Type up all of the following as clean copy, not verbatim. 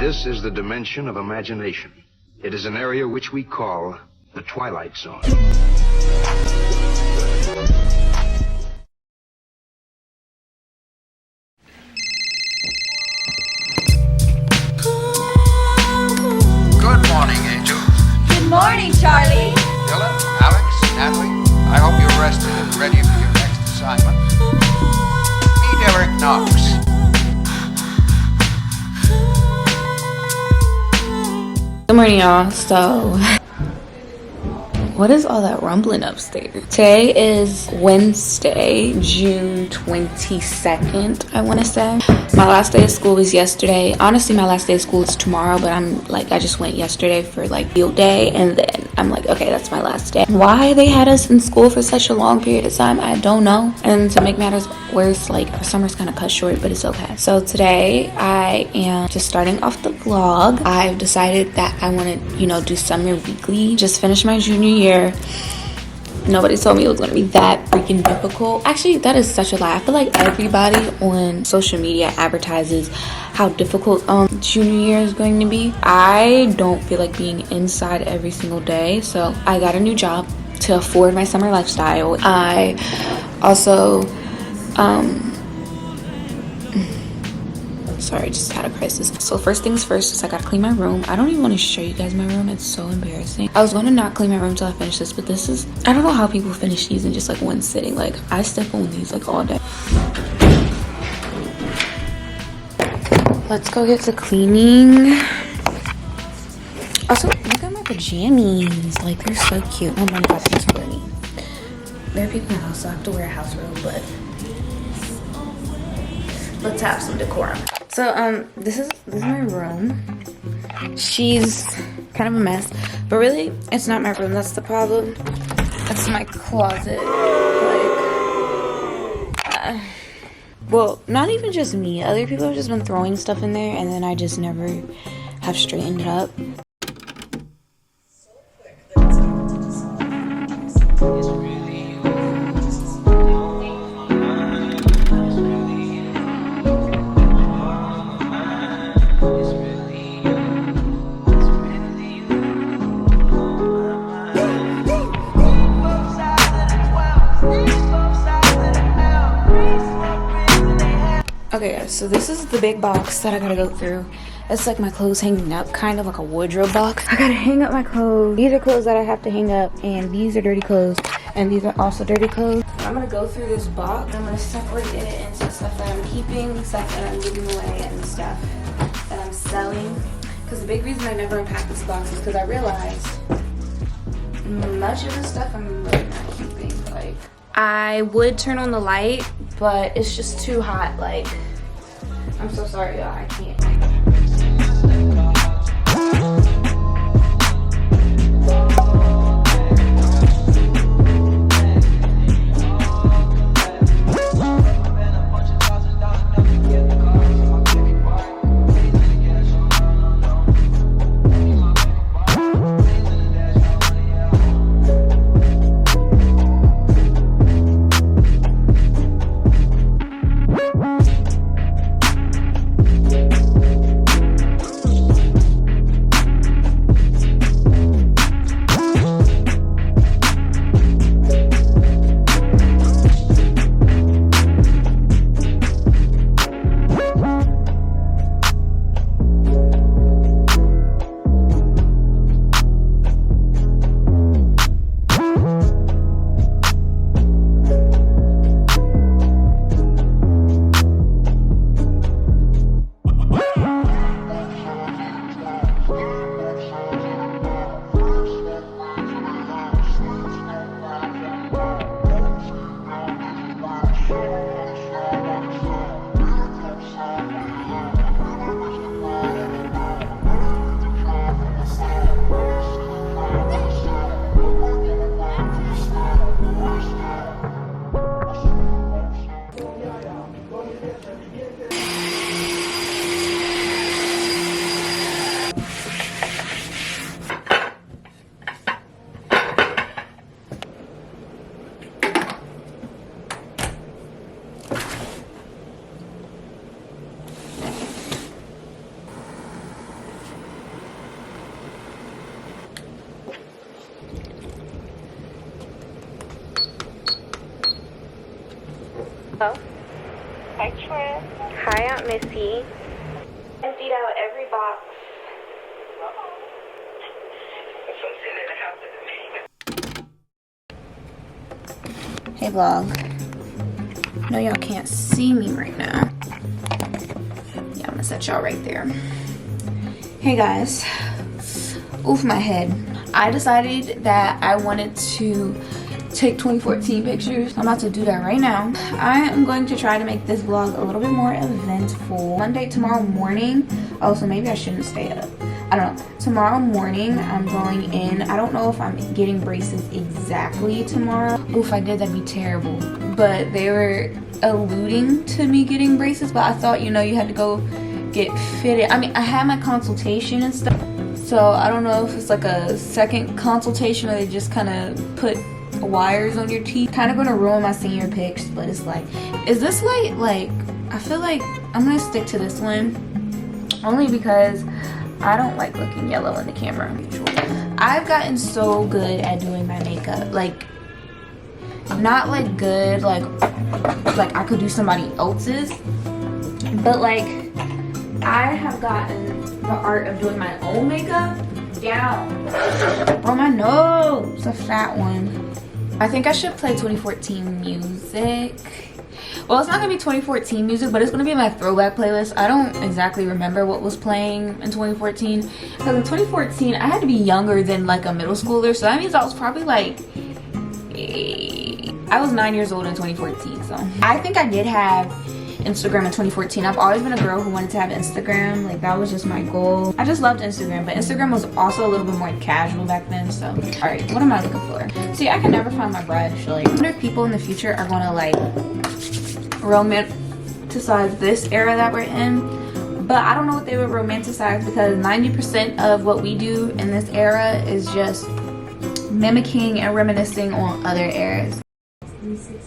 This is the dimension of imagination. It is an area which we call the Twilight Zone. Good morning, Angel. Good morning, Charlie. Dylan, Alex, Natalie, I hope you're rested and ready for your next assignment. Meet Eric Knox. Good morning, y'all. So what is all that rumbling upstairs? Today is Wednesday, June 22nd, I want to say. My last day of school was yesterday. Honestly, my last day of school is tomorrow, but I just went yesterday for field day, and then I'm like, okay, that's my last day. Why they had us in school for such a long period of time, I don't know. And to make matters worse, our summer's kind of cut short, but it's okay. So today I am just starting off the vlog. I've decided that I want to, do summer weekly. Just finished my junior year. Nobody told me it was going to be that freaking difficult. Actually, that is such a lie. I feel like everybody on social media advertises how difficult junior year is going to be. I don't feel like being inside every single day, so I got a new job to afford my summer lifestyle. I also sorry, I just had a crisis. So first things first is I gotta clean my room. I don't even want to show you guys my room. It's so embarrassing. I was going to not clean my room till I finish this, but this is, I don't know how people finish these in just one sitting. I step on these all day. Let's go get to cleaning. Also, look at my pajamas. They're so cute. Oh my god, they're cute with me. There are people in the house, so I have to wear a house robe, but let's have some decorum. So this is my room. She's kind of a mess, but really it's not my room that's the problem. It's my closet. Well, not even just me. Other people have just been throwing stuff in there, and then I just never have straightened it up. Okay, guys, so this is the big box that I gotta go through. It's my clothes hanging up, kind of like a wardrobe box. I gotta hang up my clothes. These are clothes that I have to hang up, and these are dirty clothes, and these are also dirty clothes. I'm gonna go through this box. I'm gonna separate it into stuff that I'm keeping, stuff that I'm giving away, and stuff that I'm selling. Because the big reason I never unpacked this box is because I realized much of the stuff I'm really not keeping. I would turn on the light, but it's just too hot. I'm so sorry, y'all. I can't. Aunt Missy. Emptied out every box. Hey vlog. I know y'all can't see me right now. Yeah, I'm gonna set y'all right there. Hey guys. Oof, my head. I decided that I wanted to take 2014 pictures. I'm about to do that right now. I am going to try to make this vlog a little bit more eventful. Monday, tomorrow morning. Oh, so maybe I shouldn't stay up. I don't know. Tomorrow morning, I'm going in. I don't know if I'm getting braces exactly tomorrow. Oof, I did, that'd be terrible. But they were alluding to me getting braces, but I thought, you know, you had to go get fitted. I mean, I had my consultation and stuff. So I don't know if it's like a second consultation or they just kind of put wires on your teeth. Kind of gonna ruin my senior pics, but it's like, is this light like, I feel like I'm gonna stick to this one only because I don't like looking yellow in the camera. I've gotten so good at doing my makeup, like not like good like I could do somebody else's, but like I have gotten the art of doing my own makeup down. Bro, my nose, a fat one. I think I should play 2014 music. Well, it's not gonna be 2014 music, but it's gonna be my throwback playlist. I don't exactly remember what was playing in 2014. Because in 2014, I had to be younger than like a middle schooler. So that means I was probably like, I was 9 years old in 2014. So I think I did have Instagram in 2014. I've always been a girl who wanted to have Instagram. Like that was just my goal. I just loved Instagram, but Instagram was also a little bit more casual back then. So, all right, what am I looking for? See, I can never find my brush. Like, I wonder if people in the future are gonna like romanticize this era that we're in, but I don't know what they would romanticize because 90% of what we do in this era is just mimicking and reminiscing on other eras.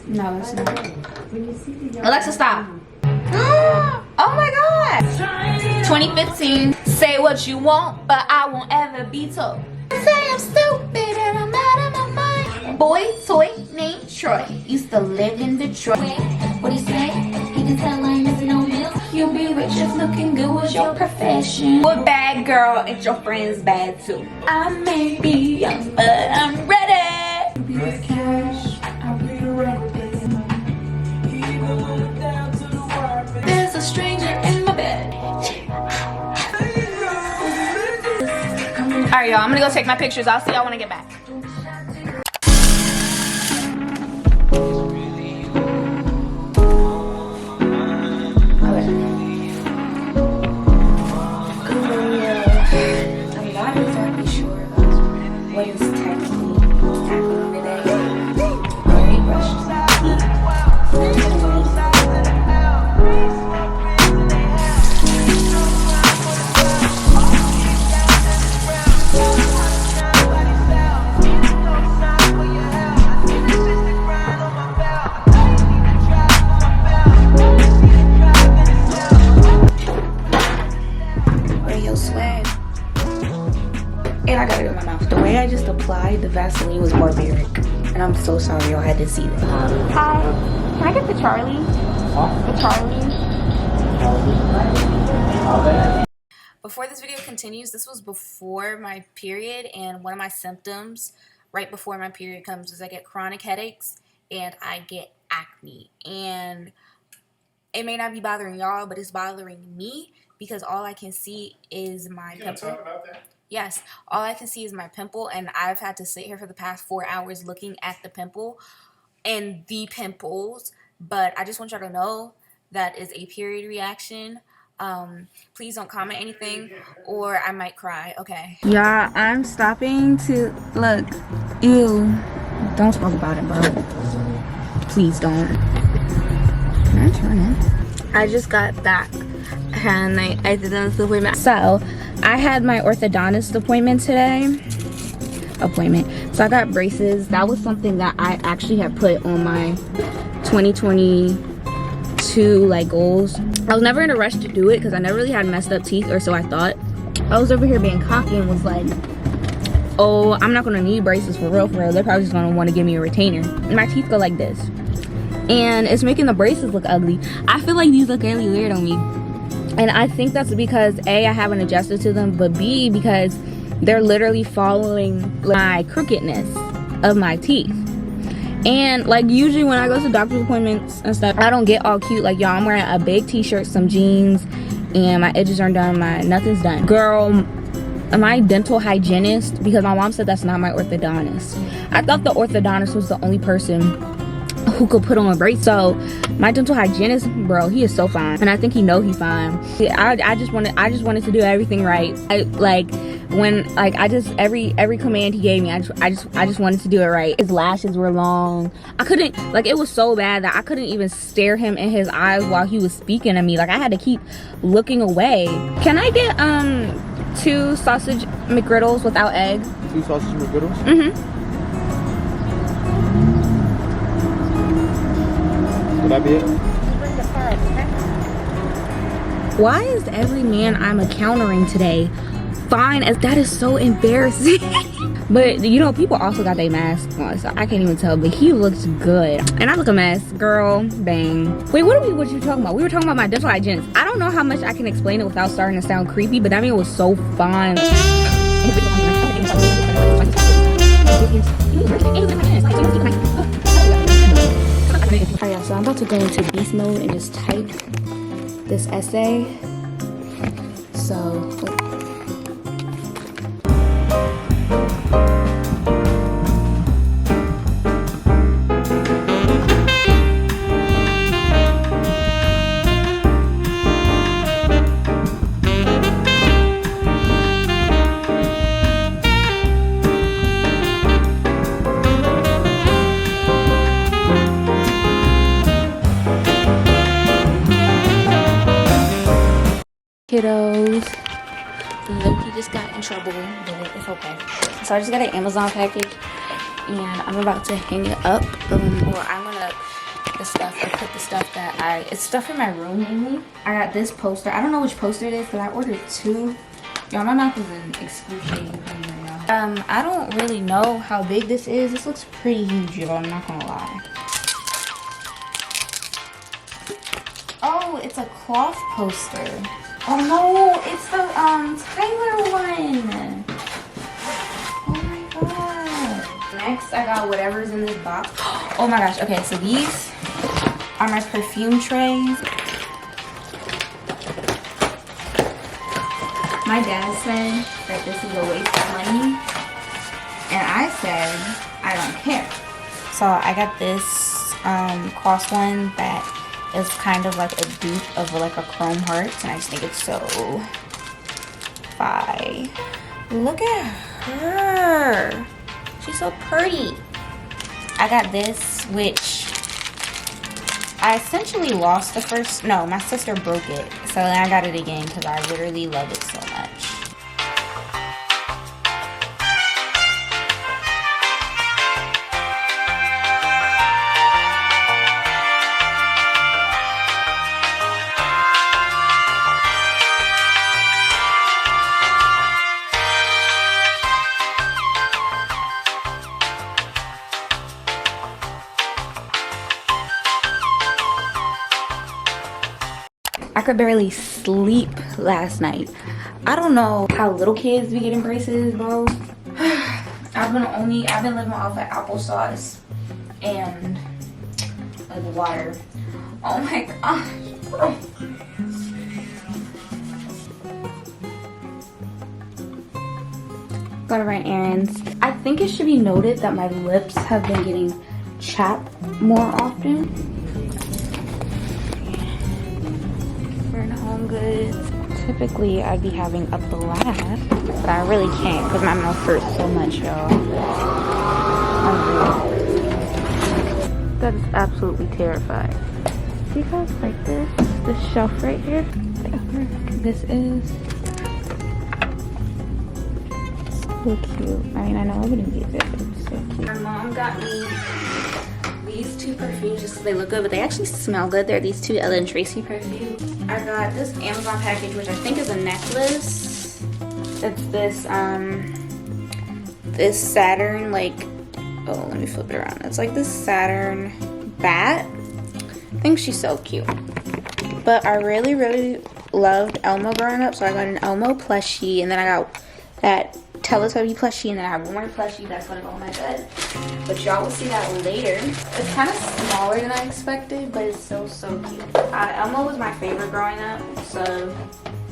No, it's not. Alexa, stop. Oh my god. 2015. Say what you want, but I won't ever be told. Say I'm stupid and I'm out of my mind. Boy toy named Troy used to live in Detroit. What do you say? You can tell I'm missing no meals. You'll be rich if looking good was your profession. You're a bad girl and your friend's bad too. I may be young, but I'm ready. You'll be the cash, I'll be the record. There's a stranger in my bed. Alright, y'all, I'm gonna go take my pictures. I'll see y'all when I get back. I'm not exactly sure about what is technically happening today. Very rushed. And I got it in my mouth. The way I just applied the Vaseline was barbaric. And I'm so sorry y'all had to see that. Hi. Can I get the Charlie? The Charlie? Before this video continues, this was before my period, and one of my symptoms right before my period comes is I get chronic headaches and I get acne. And it may not be bothering y'all, but it's bothering me because all I can see is my pimple. Can I talk about that? Yes, all I can see is my pimple, and I've had to sit here for the past 4 hours looking at the pimple and the pimples. But I just want y'all to know that is a period reaction. Please don't comment anything or I might cry. Okay. Yeah, I'm stopping to look. Ew. Don't talk about it, bro. Please don't. Can I turn it? I just got back and I did an appointment. So I had my orthodontist appointment today. So I got braces. That was something that I actually had put on my 2022 like goals. I was never in a rush to do it because I never really had messed up teeth, or so I thought. I was over here being cocky and was like, oh, I'm not gonna need braces for real. They're probably just gonna want to give me a retainer. And my teeth go like this. and it's making the braces look ugly. I feel like these look really weird on me, and I think that's because A, I haven't adjusted to them, but B, because they're literally following my crookedness of my teeth. And like usually when I go to doctor's appointments and stuff, I don't get all cute like y'all. I'm wearing a big t-shirt, some jeans, and my edges aren't done, my nothing's done. Girl, my dental hygienist, because my mom said that's not my orthodontist. I thought the orthodontist was the only person who could put on a brace. So my dental hygienist, bro, he is so fine, and I think he know he fine. I just wanted to do everything right. Every command he gave me, I just wanted to do it right. His lashes were long. I couldn't, like, it was so bad that I couldn't even stare him in his eyes while he was speaking to me. Like, I had to keep looking away. Can I get 2 sausage McGriddles without egg? 2 sausage McGriddles? Mm-hmm. Would that be it? Why is every man I'm encountering today fine as that? Is so embarrassing. But you know, people also got their masks on, so I can't even tell, but he looks good and I look a mess, girl. Bang. Wait, what you talking about? We were talking about my dental hygienist. I don't know how much I can explain it without starting to sound creepy, but that man was so fine. Alright, so I'm about to go into beast mode and just type this essay. So kiddos, Loki just got in trouble, but it's okay. So I just got an Amazon package, and I'm about to hang it up. Or I'm gonna put the stuff that it's stuff in my room mainly. I got this poster. I don't know which poster it is, but I ordered 2. Y'all, my mouth is in excruciating pain right now. I don't really know how big this is. This looks pretty huge, y'all. I'm not gonna lie. Oh, it's a cloth poster. Oh no, it's the Tyler one. Oh my god. Next, I got whatever's in this box. Oh my gosh. Okay, so these are my perfume trays. My dad said that this is a waste of money, and I said I don't care. So I got this cross one that is kind of like a dupe of like a chrome heart, and I just think it's so fire. Look at her, she's so pretty. I got this, which I essentially lost the first, no, my sister broke it, so then I got it again because I literally love it so much. I could barely sleep last night. I don't know how little kids be getting braces, bro. I've been living off of applesauce and like water. Oh my gosh, bro. Gotta run errands. I think it should be noted that my lips have been getting chapped more often. Home goods. Typically I'd be having a blast, but I really can't because my mouth hurts so much, y'all. That is absolutely terrifying. See guys, like this shelf right here. This is so cute. I mean, I know I wouldn't use it, but it's so cute. My mom got me these 2 perfumes just because they look good, but they actually smell good. They're these 2 Ellen Tracy perfumes. I got this Amazon package, which I think is a necklace. It's this Saturn, like, oh, let me flip it around. It's like this Saturn bat I think she's so cute. But I really, really loved Elmo growing up, so I got an Elmo plushie, and then I got that Teletubby plushie, and then I have one more plushie that's gonna go on my bed. But y'all will see that later. It's kind of smaller than I expected, but it's so, so cute. Elmo was my favorite growing up, so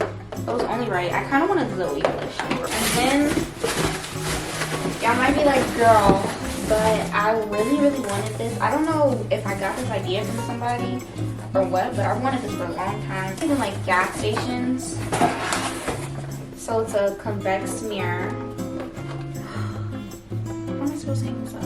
it was only right. I kind of want a Zoe plushie. And then, y'all might be like, girl, but I really, really wanted this. I don't know if I got this idea from somebody or what, but I wanted this for a long time. It's in like gas stations. So it's a convex mirror. How am I supposed to hang this up?